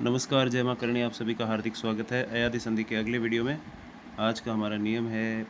नमस्कार, जय माँ करणी। आप सभी का हार्दिक स्वागत है अयाधि संधि के अगले वीडियो में। आज का हमारा नियम है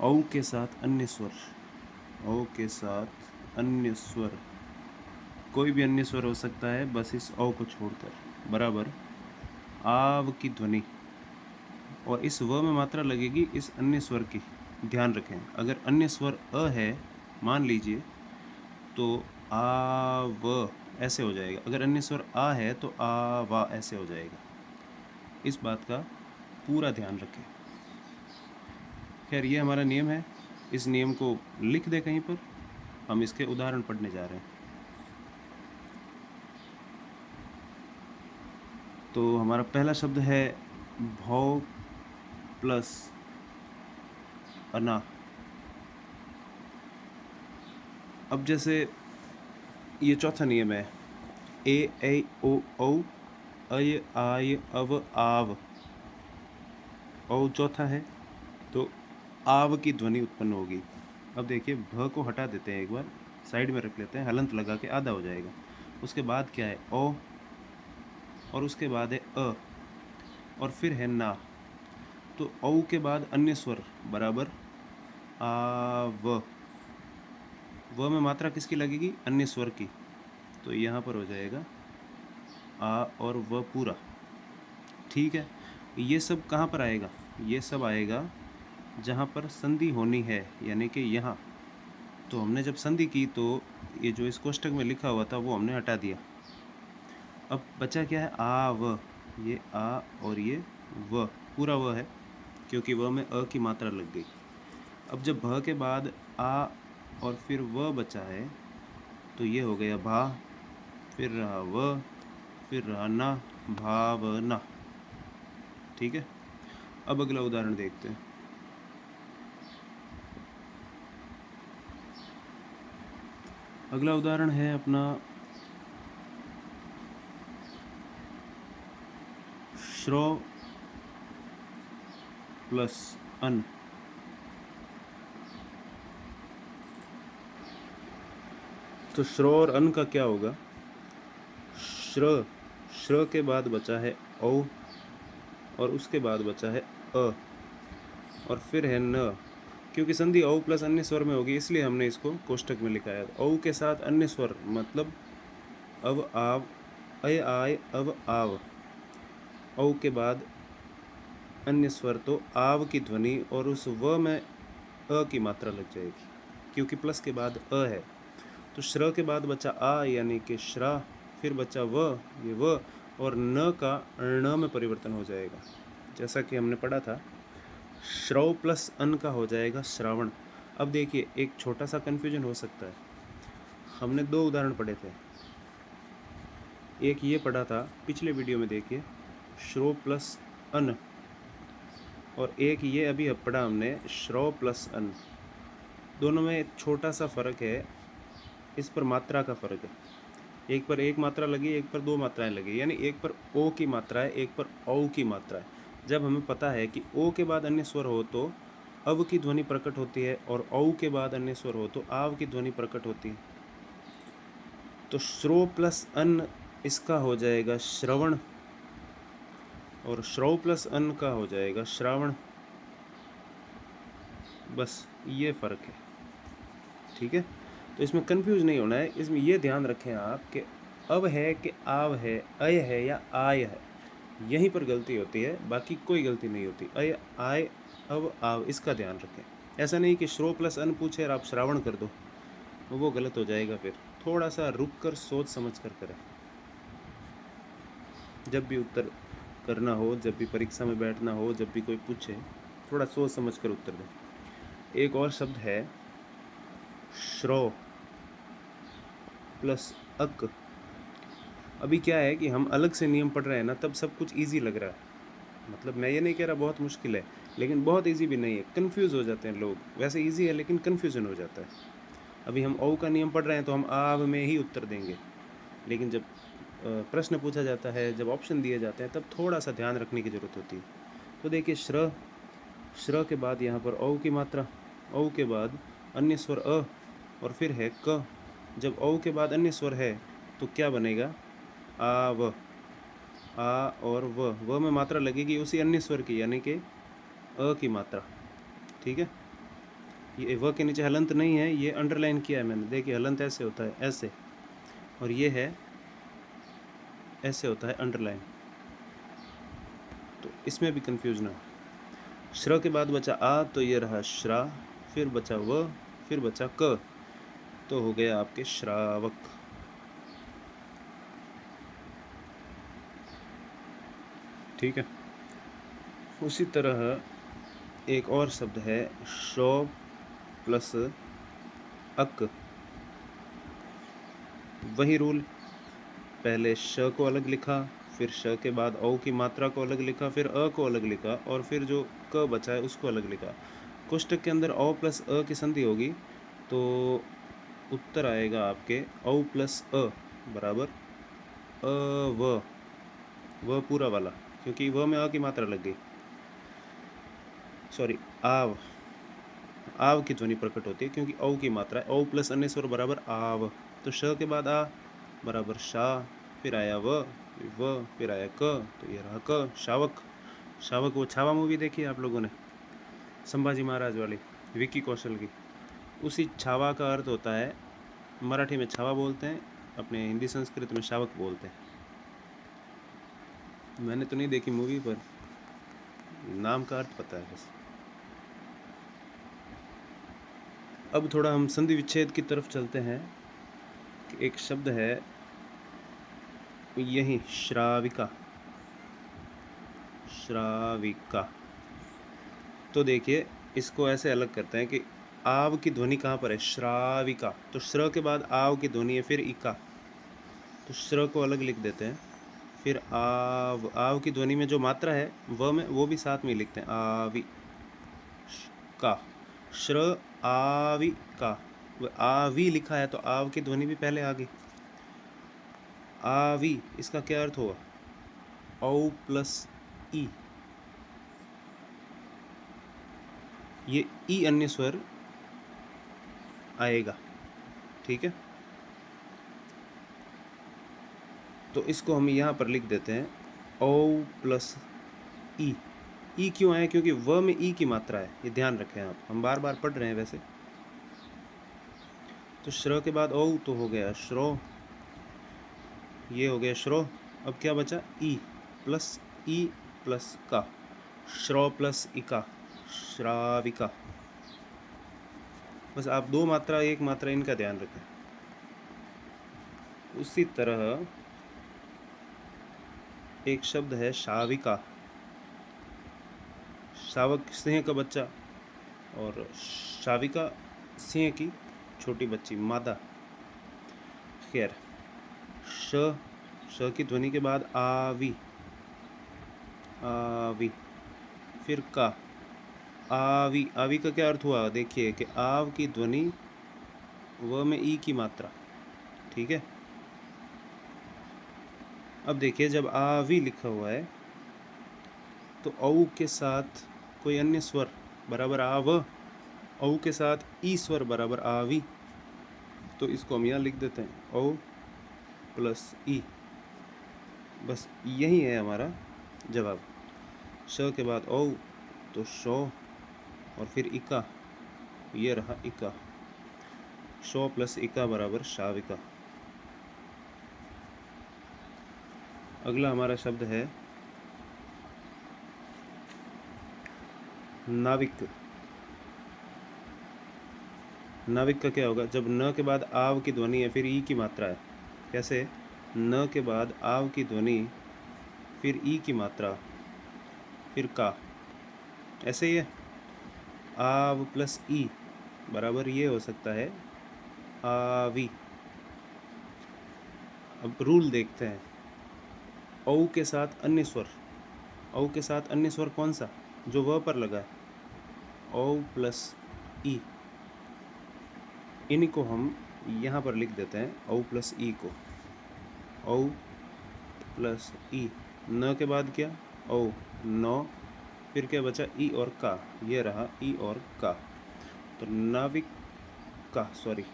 औ के साथ अन्य स्वर। औ के साथ अन्य स्वर, कोई भी अन्य स्वर हो सकता है, बस इस औ को छोड़कर, बराबर आव की ध्वनि और इस व में मात्रा लगेगी इस अन्य स्वर की। ध्यान रखें, अगर अन्य स्वर अ है, मान लीजिए, तो आ व ऐसे हो जाएगा। अगर अन्य स्वर आ है तो आ वा ऐसे हो जाएगा। इस बात का पूरा ध्यान रखें। खैर, ये हमारा नियम है। इस नियम को लिख दें कहीं पर। हम इसके उदाहरण पढ़ने जा रहे हैं। तो हमारा पहला शब्द है भौ प्लस अना। अब जैसे ये चौथा नियम है, ए ऐ ओ औ अय आय अव आव। औ चौथा है, तो आव की ध्वनि उत्पन्न होगी। अब देखिए, भ को हटा देते हैं, एक बार साइड में रख लेते हैं, हलंत लगा के आधा हो जाएगा। उसके बाद क्या है, ओ, और उसके बाद है अ, और फिर है ना। तो औ के बाद अन्य स्वर बराबर आ व में मात्रा किसकी लगेगी? अन्य स्वर की। तो यहाँ पर हो जाएगा आ और व पूरा। ठीक है, ये सब कहाँ पर आएगा? ये सब आएगा जहाँ पर संधि होनी है, यानी कि यहाँ। तो हमने जब संधि की तो ये जो इस कोष्ठक में लिखा हुआ था वो हमने हटा दिया। अब बचा क्या है? आ व। ये आ और ये व, पूरा व है, क्योंकि व में अ की मात्रा लग गई। अब जब भ के बाद आ और फिर व बचा है, तो ये हो गया भा, फिर रहा व, फिर रहा ना, भावना। ठीक है, अब अगला उदाहरण देखते हैं। अगला उदाहरण है अपना श्रो प्लस अन। तो श्रो और अन का क्या होगा? श्र, श्र के बाद बचा है औ, और उसके बाद बचा है अ, और फिर है न। क्योंकि संधि औ प्लस अन्य स्वर में होगी, इसलिए हमने इसको कोष्ठक में लिखा है। औ के साथ अन्य स्वर मतलब अव आव, अय आय अव आव। औ के बाद अन्य स्वर तो आव की ध्वनि और उस व में अ की मात्रा लग जाएगी, क्योंकि प्लस के बाद अ है। तो श्र के बाद बचा आ, यानी कि श्रा, फिर बचा व, ये व, और न का ण में परिवर्तन हो जाएगा, जैसा कि हमने पढ़ा था। श्रव प्लस अन का हो जाएगा श्रावण। अब देखिए, एक छोटा सा कन्फ्यूजन हो सकता है। हमने दो उदाहरण पढ़े थे। एक ये पढ़ा था पिछले वीडियो में, देखिए, श्रो प्लस अन, और एक ये अभी अब पढ़ा हमने श्रो प्लस अन। दोनों में एक छोटा सा फर्क है, इस पर मात्रा का फर्क है। एक पर एक मात्रा लगी, एक पर दो मात्राएं लगी, यानी एक पर ओ की मात्रा है, एक पर औ की मात्रा है। जब हमें पता है कि ओ के बाद अन्य स्वर हो तो अव की ध्वनि प्रकट होती है, और औ के बाद अन्य स्वर हो तो आव की ध्वनि प्रकट होती है। तो श्रो प्लस अन, इसका हो जाएगा श्रवण, और श्रव प्लस अन का हो जाएगा श्रावण। बस ये फ़र्क है। ठीक है, तो इसमें कंफ्यूज नहीं होना है। इसमें ये ध्यान रखें आप कि अब है कि आव है, अय है या आय है, यहीं पर गलती होती है, बाकी कोई गलती नहीं होती। अय आय अब आव, इसका ध्यान रखें। ऐसा नहीं कि श्रो प्लस अन पूछे और आप श्रावण कर दो, वो गलत हो जाएगा। फिर थोड़ा सा रुक कर सोच समझ कर करें। जब भी उत्तर करना हो, जब भी परीक्षा में बैठना हो, जब भी कोई पूछे, थोड़ा सोच समझ कर उत्तर दें। एक और शब्द है श्रो प्लस अक। अभी क्या है कि हम अलग से नियम पढ़ रहे हैं ना, तब सब कुछ इजी लग रहा है। मतलब मैं ये नहीं कह रहा बहुत मुश्किल है, लेकिन बहुत इजी भी नहीं है। कंफ्यूज हो जाते हैं लोग। वैसे इजी है, लेकिन कन्फ्यूजन हो जाता है। अभी हम औ का नियम पढ़ रहे हैं तो हम आव में ही उत्तर देंगे, लेकिन जब प्रश्न पूछा जाता है, जब ऑप्शन दिए जाते हैं, तब थोड़ा सा ध्यान रखने की ज़रूरत होती है। तो देखिए, श्र, श्र के बाद यहाँ पर औ की मात्रा, औ के बाद अन्य स्वर अ, और फिर है क। जब औ के बाद अन्य स्वर है तो क्या बनेगा? आव, आ और व में मात्रा लगेगी उसी अन्य स्वर की, यानी कि अ की मात्रा। ठीक है, ये व के नीचे हलंत नहीं है, ये अंडरलाइन किया है मैंने। देखिए हलंत ऐसे होता है, ऐसे, और ये है ऐसे होता है अंडरलाइन, तो इसमें भी कंफ्यूज ना हो। श्र के बाद बचा आ, तो ये रहा श्रा, फिर बचा व, फिर बचा क, तो हो गया आपके श्रावक। ठीक है, उसी तरह एक और शब्द है शो प्लस अक। वही रूल, पहले श को अलग लिखा, फिर श के बाद औ की मात्रा को अलग लिखा, फिर अ को अलग लिखा, और फिर जो क बचा है उसको अलग लिखा। कोष्टक के अंदर औ प्लस अ की संधि होगी, तो उत्तर आएगा आपके औ प्लस अ बराबर अ व पूरा वाला, क्योंकि व में अ की मात्रा लग गई। सॉरी, आव, आव की ध्वनि प्रकट होती है क्योंकि औ की मात्रा है। औ प्लस अन्य स्वर बराबर आव, तो श के बाद आ बराबर शा, फिर आया व, फिर आया क, तो ये रहा क, शावक। शावक वो छावा मूवी देखी है आप लोगों ने, संभाजी महाराज वाली, विक्की कौशल की। उसी छावा का अर्थ होता है, मराठी में छावा बोलते हैं, अपने हिंदी संस्कृत में शावक बोलते हैं। मैंने तो नहीं देखी मूवी, पर नाम का अर्थ पता है बस। अब थोड़ा हम संधि विच्छेद की तरफ चलते हैं। एक शब्द है यही श्राविका, श्राविका। तो देखिए इसको ऐसे अलग करते हैं कि आव की ध्वनि कहाँ पर है, श्राविका, तो श्र के बाद आव की ध्वनि है, फिर इका, तो श्र को अलग लिख देते हैं। फिर आव, आव की ध्वनि में जो मात्रा है व में, वो भी साथ में लिखते हैं, आवी का, श्र आवी का। आवी लिखा है तो आव की ध्वनि भी पहले आ गई, आवी। इसका क्या अर्थ हुआ, औ प्लस ई, ये ई अन्य स्वर आएगा। ठीक है, तो इसको हम यहाँ पर लिख देते हैं औ प्लस ई। ई क्यों आया, क्योंकि व में ई की मात्रा है, ये ध्यान रखें आप, हम बार बार पढ़ रहे हैं वैसे। तो श्र के बाद औ तो हो गया श्रो, ये हो गया श्रो। अब क्या बचा, ई प्लस का, श्रो प्लस इका, श्राविका। बस आप दो मात्रा एक मात्रा इनका ध्यान रखें। उसी तरह एक शब्द है शाविका, शावक सिंह का बच्चा, और शाविका सिंह की छोटी बच्ची, मादा। खैर, श की ध्वनि के बाद आवी, आवी, फिर का, आवी। आवी का क्या अर्थ हुआ, देखिए कि आव की ध्वनि व में ई की मात्रा। ठीक है, अब देखिए जब आवी लिखा हुआ है तो औ के साथ कोई अन्य स्वर बराबर आव, औ के साथ ई स्वर बराबर आवी, तो इसको हम यहाँ लिख देते हैं औ प्लस ई। बस यही है हमारा जवाब। श के बाद औ तो शो, और फिर इका, ये रहा इका। शो प्लस इका बराबर शाविका। अगला हमारा शब्द है नाविक। नाविक का क्या होगा, जब न के बाद आव की ध्वनि है, फिर ई की मात्रा है। कैसे, न के बाद आव की ध्वनि, फिर ई की मात्रा, फिर का, ऐसे ही है। आव प्लस ई बराबर ये हो सकता है आवी। अब रूल देखते हैं, औ के साथ अन्य स्वर, औ के साथ अन्य स्वर कौन सा, जो व पर लगा है, औ प्लस ई। इनको हम यहाँ पर लिख देते हैं औ प्लस ई को, औ प्लस ई। न के बाद क्या, औ, नौ, फिर क्या बचा, ई और का, ये रहा ई और का। तो नाविक का, सॉरी,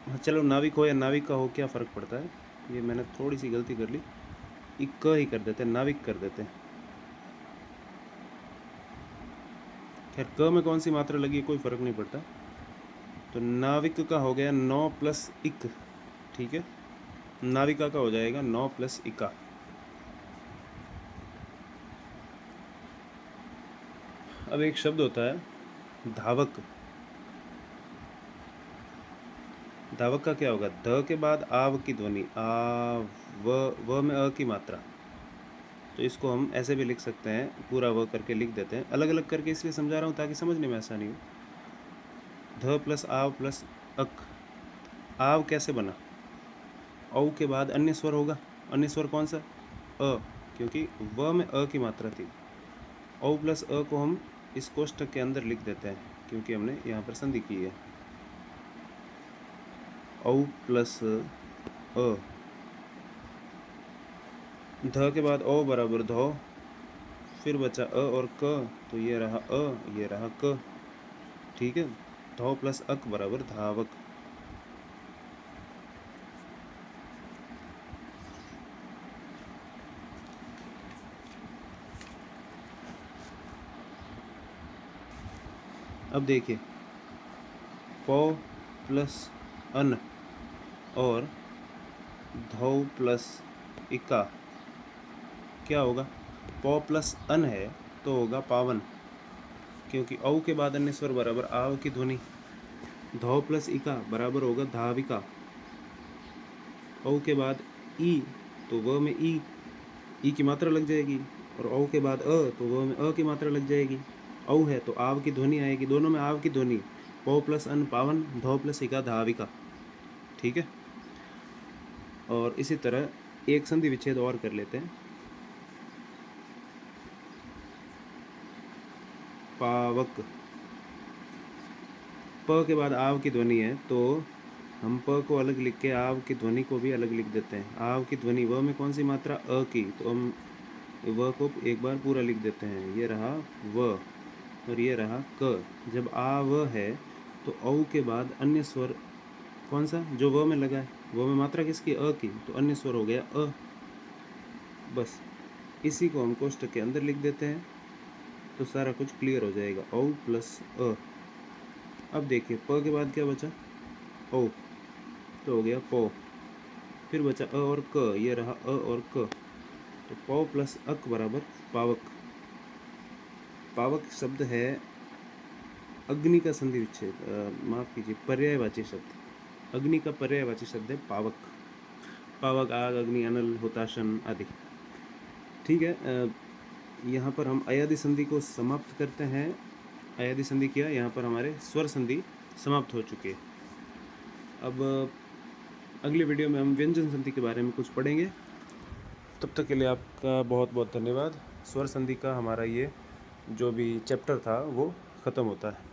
हाँ चलो, नाविक हो या नाविक का हो, क्या फ़र्क पड़ता है। ये मैंने थोड़ी सी गलती कर ली, इक ही कर देते हैं, नाविक कर देते हैं। खैर क में कौन सी मात्रा लगी है कोई फ़र्क नहीं पड़ता। तो नाविक का हो गया 9 प्लस इक, ठीक है। नाविका का हो जाएगा 9 प्लस इका। अब एक शब्द होता है धावक। धावक का क्या होगा, ध के बाद आव की ध्वनि, आ व में अ की मात्रा। तो इसको हम ऐसे भी लिख सकते हैं, पूरा व करके लिख देते हैं, अलग अलग करके इसलिए समझा रहा हूँ ताकि समझने में आसानी हो। ध प्लस आव प्लस अक। आव कैसे बना, औ के बाद अन्य स्वर होगा। अन्य स्वर कौन सा, अ, क्योंकि व में अ की मात्रा थी। औ प्लस अ को हम इस कोष्ठक के अंदर लिख देते हैं क्योंकि हमने यहाँ पर संधि की है। औ प्लस अ, ध के बाद ओ बराबर धो, फिर बचा अ और क, तो ये रहा अ, ये रहा क, ठीक है। धो प्लस अक बराबर धावक। अब देखिए, पौ प्लस अन और धौ प्लस इका क्या होगा, पौ प्लस अन है तो होगा पावन, क्योंकि औ के बाद अन्य स्वर बराबर आव की ध्वनि। धौ प्लस इका बराबर होगा धाविका। औ के बाद ई, तो व में ई की मात्रा लग जाएगी, और औ के बाद अ, तो व में अ की मात्रा लग जाएगी। औ है तो आव की ध्वनि आएगी, दोनों में आव की ध्वनि। पौ प्लस अन पावन, धौ प्लस इका धाविका, ठीक है। और इसी तरह एक संधि विच्छेद और कर लेते हैं। पावक, प के बाद आव की ध्वनि है तो हम प को अलग लिख के आव की ध्वनि को भी अलग लिख देते हैं। आव की ध्वनि व में कौन सी मात्रा, अ की, तो हम व को एक बार पूरा लिख देते हैं, ये रहा व और ये रहा क। जब आ व है तो औ के बाद अन्य स्वर कौन सा, जो व में लगा है, व में मात्रा किसकी, अ की, तो अन्य स्वर हो गया अ। बस इसी को हम कोष्ठक के अंदर लिख देते हैं तो सारा कुछ क्लियर हो जाएगा। औ प्लस अ। अब देखिए प के बाद क्या बचा, ओ, तो हो गया पौ, फिर बचा अ और क, ये रहा अ और क, तो पौ प्लस अक बराबर पावक। पावक शब्द है अग्नि का संधि विच्छेद, माफ कीजिए, पर्यायवाची शब्द। अग्नि का पर्यायवाची शब्द है पावक। पावक आग, अग्नि, अनल, हुताशन आदि, ठीक है। यहाँ पर हम अयादि संधि को समाप्त करते हैं। अयादि संधि किया, यहाँ पर हमारे स्वर संधि समाप्त हो चुके हैं। अब अगली वीडियो में हम व्यंजन संधि के बारे में कुछ पढ़ेंगे। तब तक के लिए आपका बहुत बहुत धन्यवाद। स्वर संधि का हमारा ये जो भी चैप्टर था वो ख़त्म होता है।